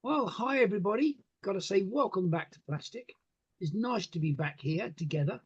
Well, hi everybody. Got to say, welcome back to Plastic. It's nice to be back here together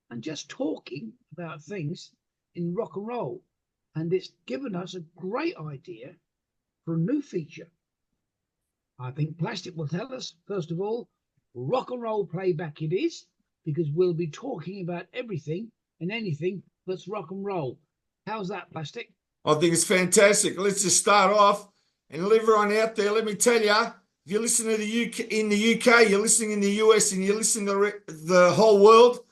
and just talking about things in rock and roll. And it's given us a great idea for a new feature. I think Plastic will tell us, first of all, rock and roll playback it is, because we'll be talking about everything and anything that's rock and roll. How's that, Plastic? I think it's fantastic. Let's just start off and everyone out there, let me tell you, if you listen to the UK in the UK, you're listening in the US, and you're listening to the whole world,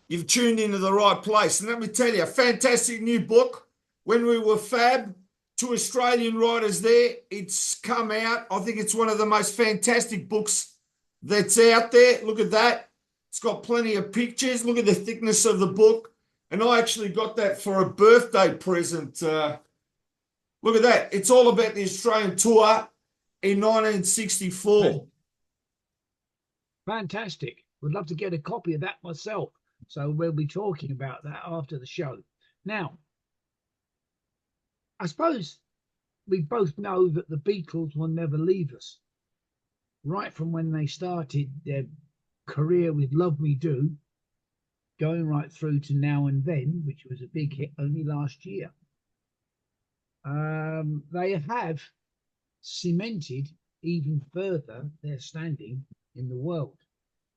you've tuned into the right place. And let me tell you, a fantastic new book. When we were Fab, two Australian writers there. It's come out. I think it's one of the most fantastic books that's out there. Look at that. It's got plenty of pictures. Look at the thickness of the book. And I actually got that for a birthday present. Look at that. It's all about the Australian tour in 1964. Fantastic. Would love to get a copy of that myself. So we'll be talking about that after the show. Now, I suppose we both know that the Beatles will never leave us. Right from when they started their career with Love Me Do, going right through to Now and Then, which was a big hit only last year. They have cemented even further their standing in the world.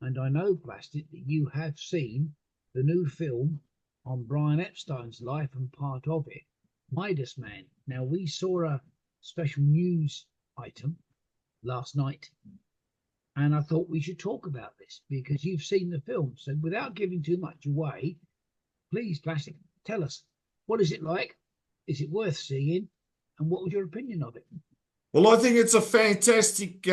And I know, Plastic, that you have seen the new film on Brian Epstein's life and part of it, Midas Man. Now, we saw a special news item last night, and I thought we should talk about this because you've seen the film. So, without giving too much away, please, Plastic, tell us, what is it like? Is it worth seeing? And what was your opinion of it? Well, I think it's a fantastic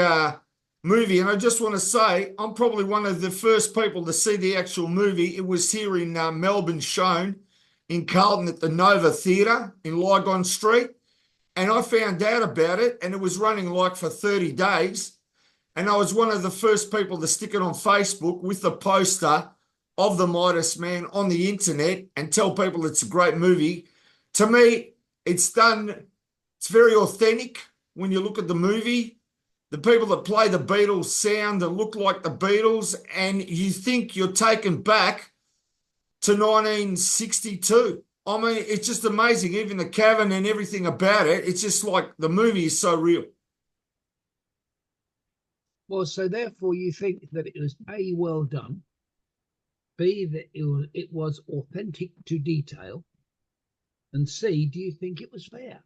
movie. And I just want to say, I'm probably one of the first people to see the actual movie. It was here in Melbourne, shown in Carlton at the Nova Theatre in Lygon Street. And I found out about it, and it was running like for 30 days. And I was one of the first people to stick it on Facebook with the poster of the Midas Man on the internet and tell people it's a great movie. To me, it's very authentic when you look at the movie. The people that play the Beatles sound that look like the Beatles, and you think you're taken back to 1962. I mean, it's just amazing. Even the cavern and everything about it, it's just like the movie is so real. Well, so therefore you think that it was A, well done, B, that it was authentic to detail, and C, do you think it was fair?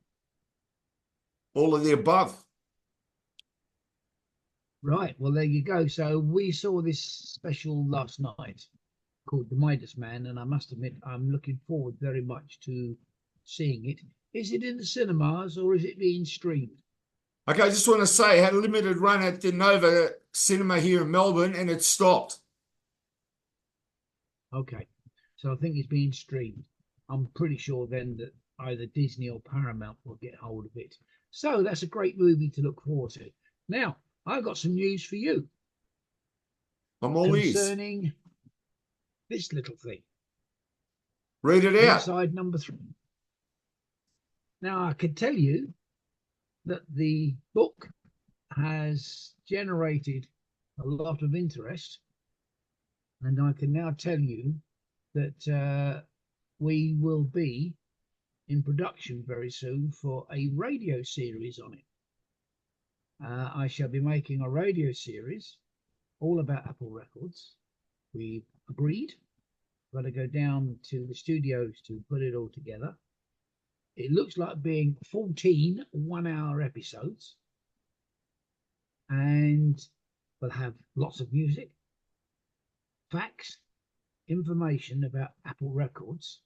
All of the above. Right, well, there you go. So we saw this special last night called The Midas Man, and I must admit I'm looking forward very much to seeing it. Is it in the cinemas or is it being streamed? Okay, I just want to say, it had a limited run at the Nova Cinema here in Melbourne, and it stopped. Okay, so I think it's being streamed. I'm pretty sure then that either Disney or Paramount will get hold of it. So that's a great movie to look forward to. Now, I've got some news for you I'm all ears. concerning this little thing. Read it out. Inside number 3. Now, I can tell you that the book has generated a lot of interest, and I can now tell you that we will be in production very soon for a radio series on it. I shall be making a radio series all about Apple Records. We've agreed. Got to go down to the studios to put it all together. It looks like being 14 one-hour episodes, and we'll have lots of music, facts, information about Apple Records,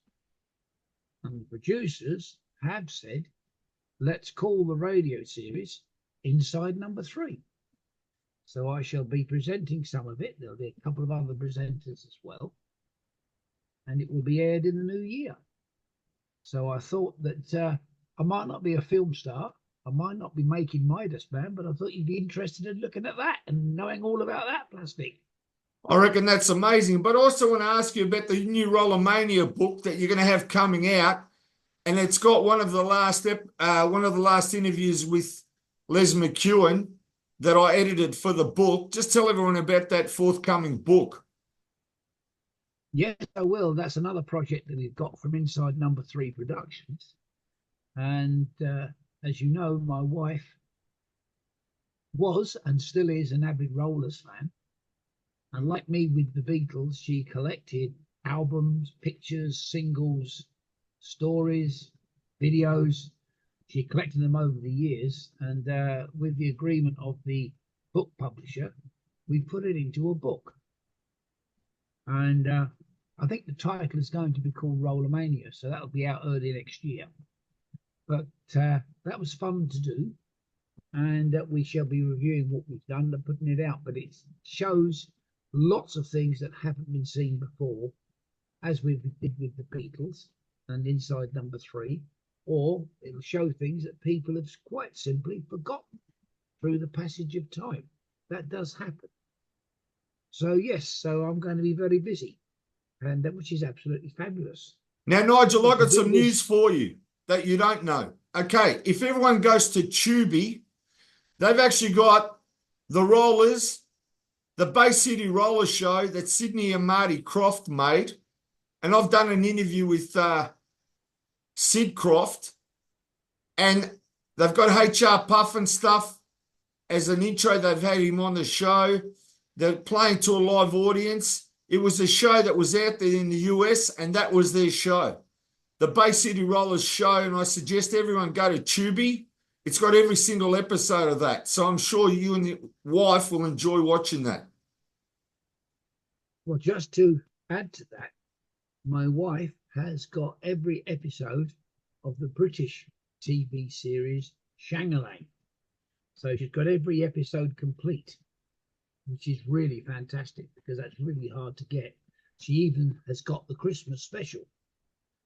and the producers have said, let's call the radio series Inside Number 3. So I shall be presenting some of it. There'll be a couple of other presenters as well, and it will be aired in the new year. So I thought that I might not be a film star, I might not be making Midas Man, but I thought you'd be interested in looking at that and knowing all about that, Plastic. I reckon that's amazing. But I also want to ask you about the new Rollermania book that you're going to have coming out, and it's got one of the last interviews with Les McEwen, that I edited for the book. Just tell everyone about that forthcoming book. Yes, I will. That's another project that we've got from inside Number Three Productions. And as you know, my wife was and still is an avid Rollers fan. And like me with the Beatles, she collected albums, pictures, singles, stories, videos. She collected them over the years. And with the agreement of the book publisher, we put it into a book. And I think the title is going to be called Rollermania. So that'll be out early next year. But that was fun to do. And we shall be reviewing what we've done and putting it out. But it shows lots of things that haven't been seen before, as we did with the Beatles and inside Number Three, or it'll show things that people have quite simply forgotten through the passage of time. That does happen. So yes, so I'm going to be very busy, and which is absolutely fabulous. Now, Nigel, I got some news for you that you don't know. Okay, if everyone goes to Tubi, they've actually got the Rollers, the Bay City Roller Show that Sydney and Marty Croft made. And I've done an interview with Sid Croft. And they've got HR Puff and stuff as an intro. They've had him on the show. They're playing to a live audience. It was a show that was out there in the US, and that was their show. The Bay City Rollers Show, and I suggest everyone go to Tubi. It's got every single episode of that. So I'm sure you and your wife will enjoy watching that. Well, just to add to that, my wife has got every episode of the British TV series Shang-a-Lang. So she's got every episode complete, which is really fantastic because that's really hard to get. She even has got the Christmas special,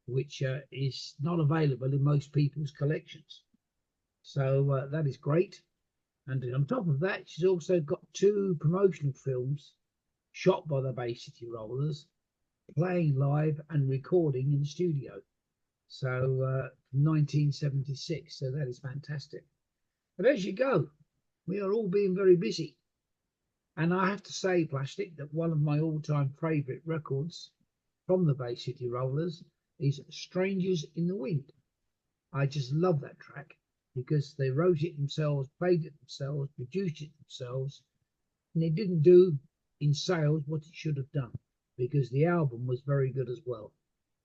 which is not available in most people's collections. So that is great. And on top of that, she's also got 2 promotional films shot by the Bay City Rollers, playing live and recording in the studio. So 1976. So that is fantastic. But as you go, we are all being very busy. And I have to say, Plastic, that one of my all-time favourite records from the Bay City Rollers is Strangers in the Wind. I just love that track because they wrote it themselves, played it themselves, produced it themselves, and it didn't do in sales what it should have done because the album was very good as well.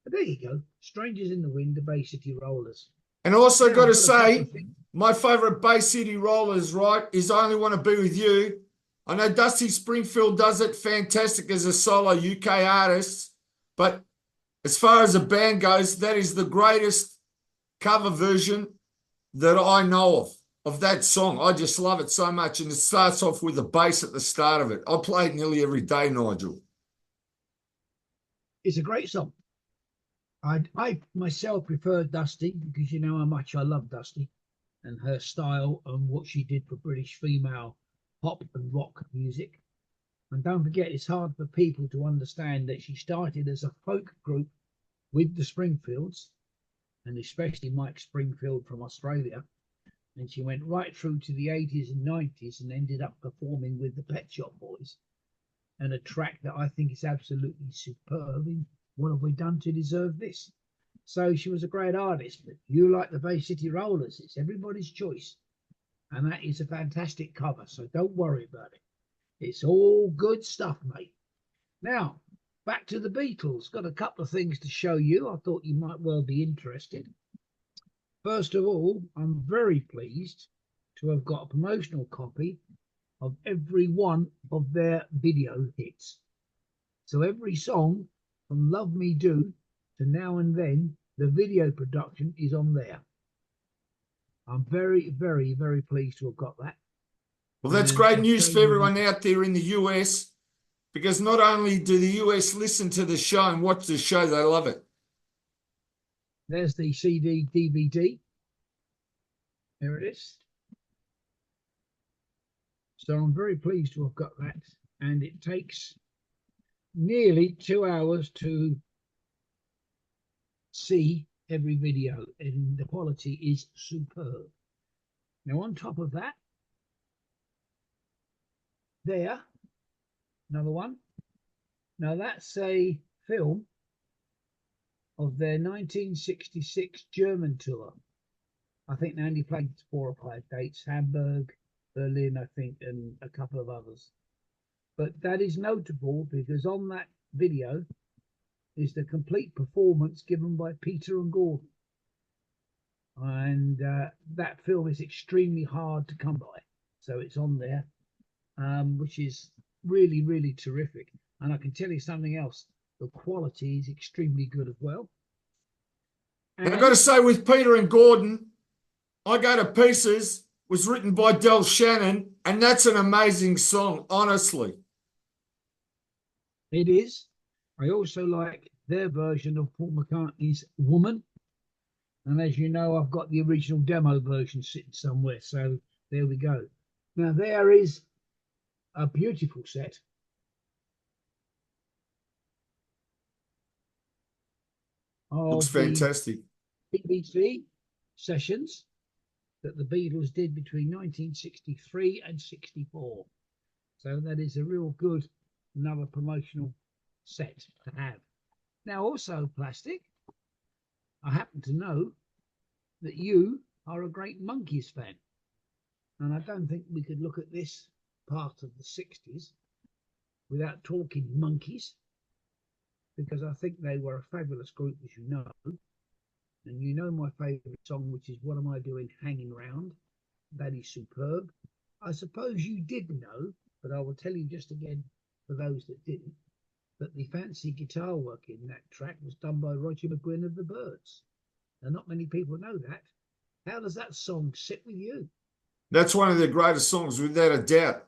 But there you go, Strangers in the Wind, the Bay City Rollers. And also got to say, my favourite Bay City Rollers, right, is I Only Want to Be With You. I know Dusty Springfield does it fantastic as a solo UK artist, but as far as a band goes, that is the greatest cover version that I know of that song. I just love it so much, and it starts off with a bass at the start of it. I play it nearly every day, Nigel. It's a great song. I myself prefer Dusty because you know how much I love Dusty and her style and what she did for British female pop and rock music. And don't forget, it's hard for people to understand that she started as a folk group with the Springfields, and especially Mike Springfield from Australia. And she went right through to the 80s and 90s and ended up performing with the Pet Shop Boys. And a track that I think is absolutely superb. What have we done to deserve this? So she was a great artist, but you like the Bay City Rollers. It's everybody's choice. And that is a fantastic cover, so don't worry about it. It's all good stuff, mate. Now, back to the Beatles. Got a couple of things to show you. I thought you might well be interested. First of all, I'm very pleased to have got a promotional copy of every one of their video hits. So every song from Love Me Do to Now and Then, the video production is on there. I'm very, very, very pleased to have got that. Well, that's great news for everyone out there in the US, because not only do the US listen to the show and watch the show, they love it. There's the CD, DVD. There it is. So I'm very pleased to have got that. And it takes nearly 2 hours to see every video, and the quality is superb. Now, on top of that, there, another one. Now that's a film of their 1966 German tour. I think they only played 4 or 5 dates: Hamburg, Berlin, I think, and a couple of others. But that is notable because on that video is the complete performance given by Peter and Gordon. And that film is extremely hard to come by. So it's on there, which is really, really terrific. And I can tell you something else. The quality is extremely good as well. And I've got to say, with Peter and Gordon, I Go to Pieces was written by Del Shannon, and that's an amazing song, honestly. It is. I also like their version of Paul McCartney's Woman. And as you know, I've got the original demo version sitting somewhere. So there we go. Now, there is a beautiful set. Looks fantastic. BBC sessions that the Beatles did between 1963 and 64. So that is a real good, another promotional set to have. Now, also, Plastic, I happen to know that you are a great Monkees fan. And I don't think we could look at this part of the 60s without talking Monkees, because I think they were a fabulous group, as you know. And you know my favourite song, which is What Am I Doing Hanging Round? That is superb. I suppose you did know, but I will tell you just again for those that didn't, that the fancy guitar work in that track was done by Roger McGuinn of the Byrds. And not many people know that. How does that song sit with you? That's one of their greatest songs, without a doubt.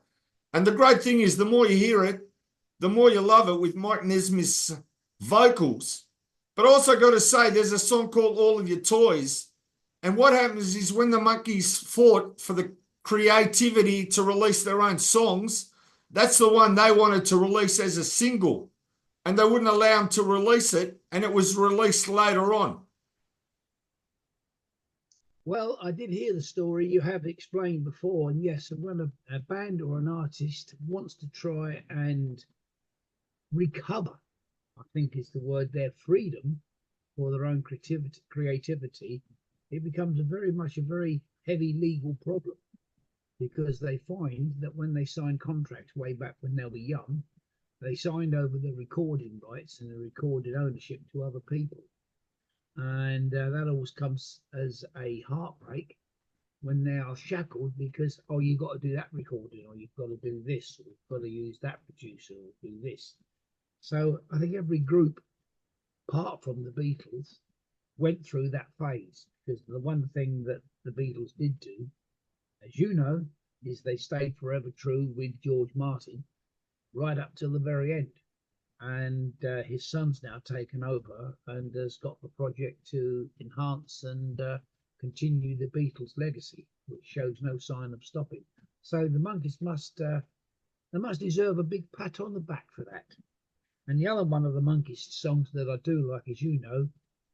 And the great thing is, the more you hear it, the more you love it, with Mike Nesmith's vocals. But also got to say, there's a song called All of Your Toys. And what happens is, when the Monkees fought for the creativity to release their own songs, that's the one they wanted to release as a single. And they wouldn't allow them to release it, and it was released later on. Well, I did hear the story you have explained before, and yes, when a band or an artist wants to try and recover, I think is the word, their freedom for their own creativity, it becomes very much a very heavy legal problem, because they find that when they sign contracts way back when they were young, they signed over the recording rights and the recorded ownership to other people. And that always comes as a heartbreak when they are shackled because, oh, you've got to do that recording, or you've got to do this, or you've got to use that producer, or do this. So I think every group, apart from the Beatles, went through that phase, because the one thing that the Beatles did do, as you know, is they stayed forever true with George Martin right up till the very end. And his son's now taken over and has got the project to enhance and continue the Beatles' legacy, which shows no sign of stopping. So the Monkees must deserve a big pat on the back for that. And the other one of the Monkees songs that I do like, as you know,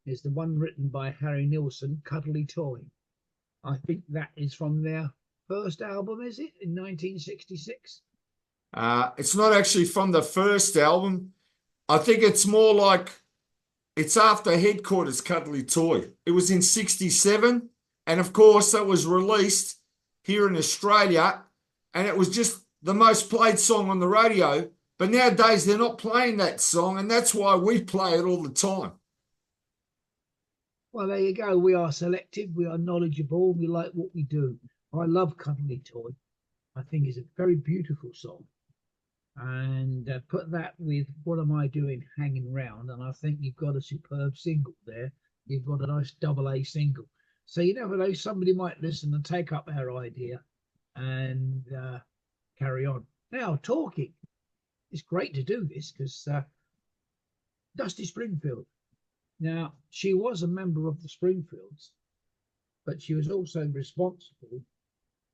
is the one written by Harry Nilsson, Cuddly Toy. I think that is from their first album, is it, in 1966? It's not actually from the first album. I think it's more like it's after Headquarters, Cuddly Toy. It was in 67. And of course, that was released here in Australia. And it was just the most played song on the radio. But nowadays, they're not playing that song. And that's why we play it all the time. Well, there you go. We are selective. We are knowledgeable. We like what we do. I love Cuddly Toy. I think it's a very beautiful song. And put that with What Am I Doing Hanging Round, and I think you've got a superb single there. You've got a nice double A single. So you never know, somebody might listen and take up our idea and carry on. Now, talking, it's great to do this because Dusty Springfield. Now, she was a member of the Springfields, but she was also responsible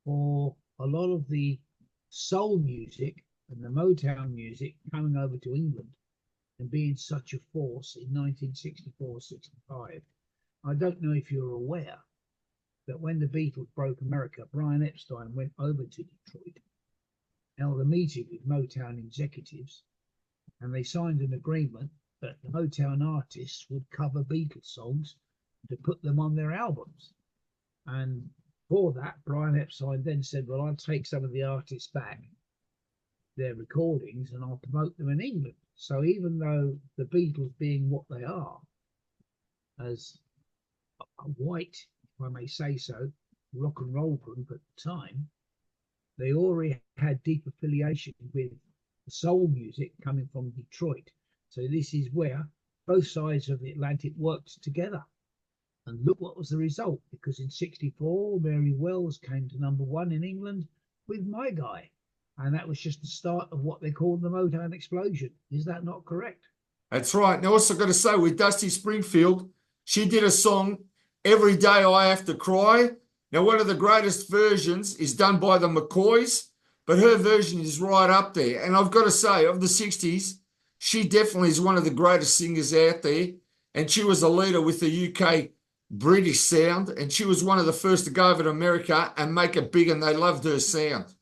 for a lot of the soul music and the Motown music coming over to England and being such a force in 1964-65. I don't know if you're aware that when the Beatles broke America, Brian Epstein went over to Detroit held a meeting with Motown executives, and they signed an agreement that the Motown artists would cover Beatles songs to put them on their albums. And for that, Brian Epstein then said, well, I'll take some of the artists back, their recordings, and I'll promote them in England. So even though the Beatles, being what they are, as a white, if I may say so, rock and roll group at the time, they already had deep affiliation with soul music coming from Detroit. So this is where both sides of the Atlantic worked together. And look what was the result, because in 64, Mary Wells came to #1 in England with My Guy. And that was just the start of what they called the Motown explosion. Is that not correct? That's right. Now, also got to say, with Dusty Springfield, she did a song, Every Day I Have to Cry. Now, one of the greatest versions is done by the McCoys, but her version is right up there. And I've got to say, of the 60s, she definitely is one of the greatest singers out there. And she was a leader with the UK British sound. And she was one of the first to go over to America and make it big, and they loved her sound.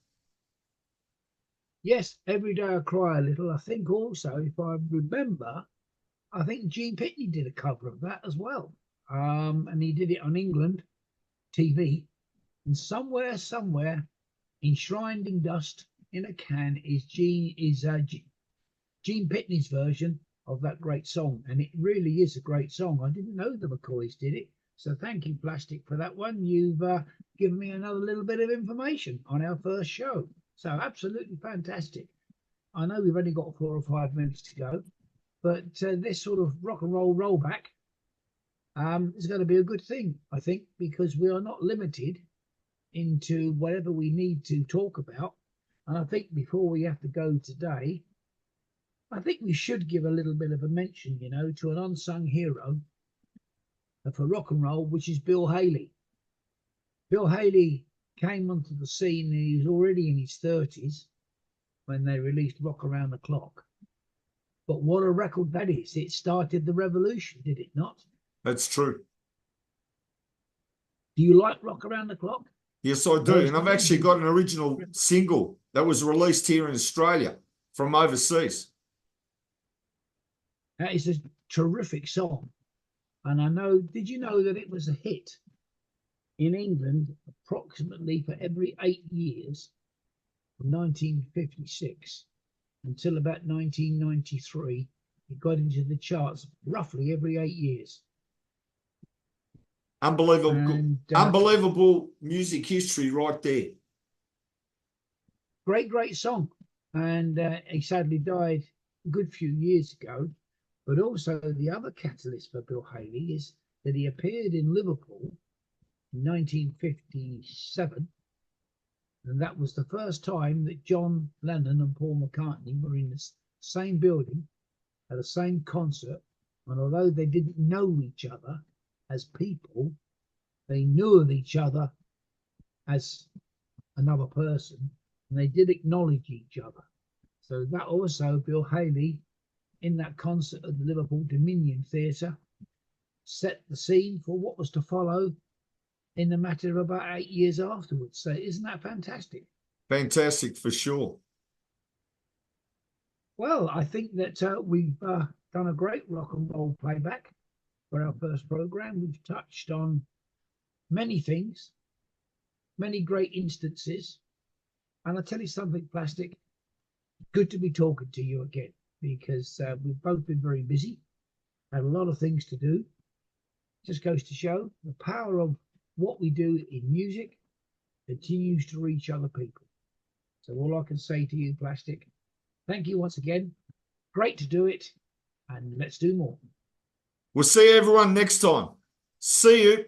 Yes, Every Day I Cry a Little. I think also, if I remember, I think Gene Pitney did a cover of that as well. And he did it on England TV. And somewhere, enshrined in dust in a can is Gene Pitney's version of that great song. And it really is a great song. I didn't know the McCoys did it. So thank you, Plastic, for that one. You've given me another little bit of information on our first show. So absolutely fantastic. I know we've only got 4 or 5 minutes to go, but this sort of rock and roll rollback is going to be a good thing, I think, because we are not limited into whatever we need to talk about. And I think before we have to go today, I think we should give a little bit of a mention, to an unsung hero for rock and roll, which is Bill Haley. Bill Haley came onto the scene, and he was already in his 30s when they released Rock Around the Clock. But what a record that is. It started the revolution, did it not? That's true. Do you like Rock Around the Clock? Yes, I do. And I've actually got an original single that was released here in Australia from overseas. That is a terrific song. And I know, did you know that it was a hit in England approximately for every 8 years from 1956 until about 1993? It got into the charts roughly every 8 years. Unbelievable, unbelievable music history right there. Great song. And he sadly died a good few years ago. But also the other catalyst for Bill Haley is that he appeared in Liverpool in 1957, and that was the first time that John Lennon and Paul McCartney were in the same building at the same concert. And although they didn't know each other as people, they knew of each other as another person, and they did acknowledge each other. So that also, Bill Haley, in that concert at the Liverpool Dominion Theatre, set the scene for what was to follow in the matter of about 8 years afterwards. So isn't that fantastic? Fantastic, for sure. Well, I think that we've done a great rock and roll playback for our first program. We've touched on many things, many great instances. And I'll tell you something, Plastic, good to be talking to you again, because we've both been very busy, had a lot of things to do. Just goes to show the power of what we do in music continues to reach other people. So all I can say to you, Plastic, thank you once again. Great to do it, and let's do more. We'll see everyone next time. See you.